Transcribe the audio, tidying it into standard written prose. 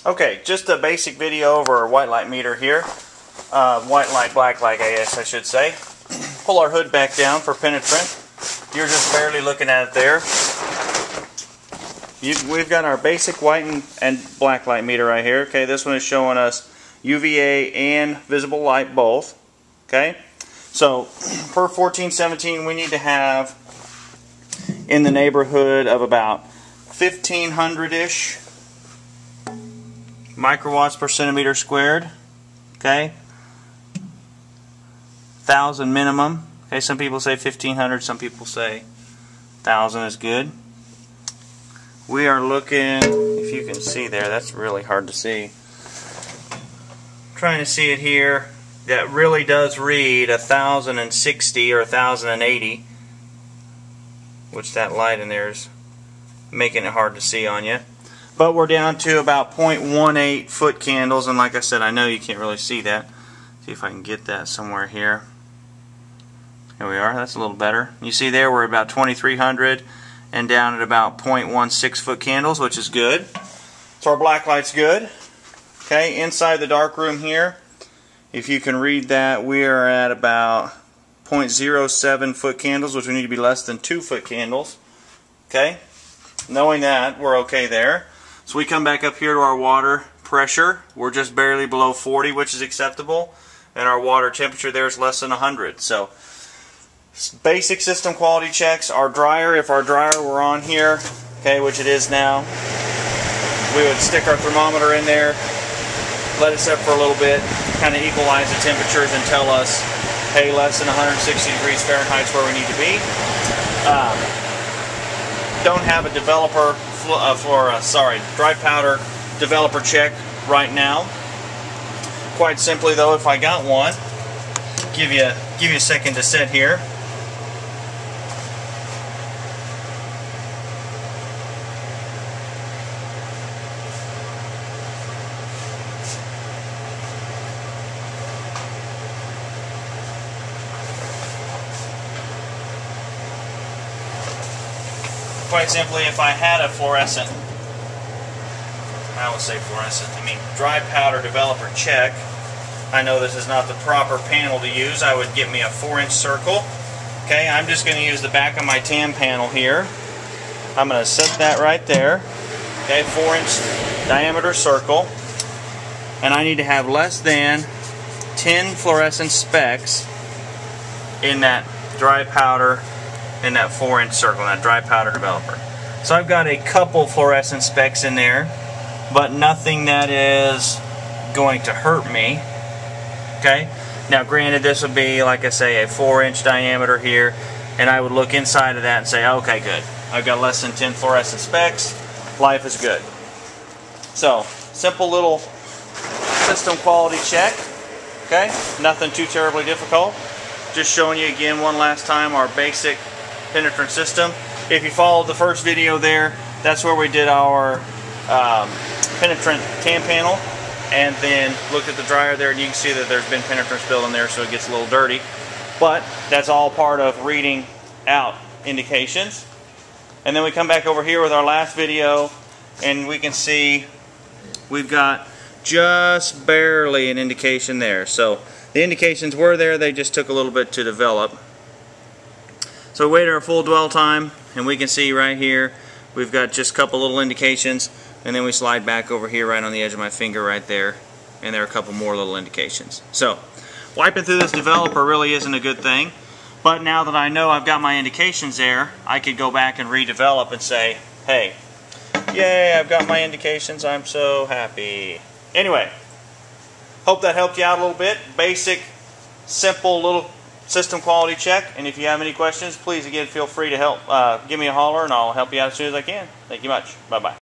Okay, just a basic video of our white light meter here. White light, black light, I guess I should say. Pull our hood back down for penetrant. You're just barely looking at it there. We've got our basic white and black light meter right here. Okay, this one is showing us UVA and visible light both. Okay, so per 1417 we need to have in the neighborhood of about 1500-ish microwatts per centimeter squared. Okay, 1000 minimum. Okay, some people say 1500, some people say 1000 is good. We are looking, if you can see there, that's really hard to see. Trying to see it here. That really does read 1060 or 1080, which that light in there is making it hard to see on you. But we're down to about 0.18 foot candles, and like I said, I know you can't really see that. See if I can get that somewhere here. Here we are. That's a little better. You see there we're about 2300 and down at about 0.16 foot candles, which is good. So our black light's good. Okay, inside the dark room here, if you can read that, we are at about 0.07 foot candles, which we need to be less than 2 foot candles. Okay, knowing that, we're okay there. So we come back up here to our water pressure. We're just barely below 40, which is acceptable, and our water temperature there is less than 100. So basic system quality checks. Our dryer, if our dryer were on here, okay, which it is now, we would stick our thermometer in there, let it set for a little bit, kind of equalize the temperatures and tell us, hey, less than 160 degrees Fahrenheit is where we need to be. Don't have a developer dry powder developer check right now. Quite simply though, if I got one, give you a second to sit here. Quite simply, if I had a fluorescent, I would say fluorescent, I mean dry powder developer check, I know this is not the proper panel to use, I would get me a 4-inch circle. Okay, I'm just going to use the back of my TAM panel here. I'm going to set that right there. Okay, 4-inch diameter circle. And I need to have less than 10 fluorescent specks in that dry powder, in that 4-inch circle, that dry powder developer. So I've got a couple fluorescent specks in there, but nothing that is going to hurt me. Okay, now granted this would be, like I say, a 4-inch diameter here, and I would look inside of that and say, okay, good, I've got less than 10 fluorescent specks, life is good. So simple little system quality check. Okay, nothing too terribly difficult. Just showing you again one last time our basic penetrant system. If you followed the first video there, that's where we did our penetrant TAM panel, and then looked at the dryer there, and you can see that there's been penetrants built in there, so it gets a little dirty. But that's all part of reading out indications. And then we come back over here with our last video, and we can see we've got just barely an indication there. So the indications were there, they just took a little bit to develop. So we waited our full dwell time, and we can see right here we've got just a couple little indications, and then we slide back over here right on the edge of my finger right there, and there are a couple more little indications. So wiping through this developer really isn't a good thing, but now that I know I've got my indications there, I could go back and redevelop and say, hey, yay, I've got my indications, I'm so happy. Anyway, hope that helped you out a little bit. Basic, simple little system quality check, and if you have any questions, please again feel free to help give me a holler, and I'll help you out as soon as I can. Thank you much. Bye bye.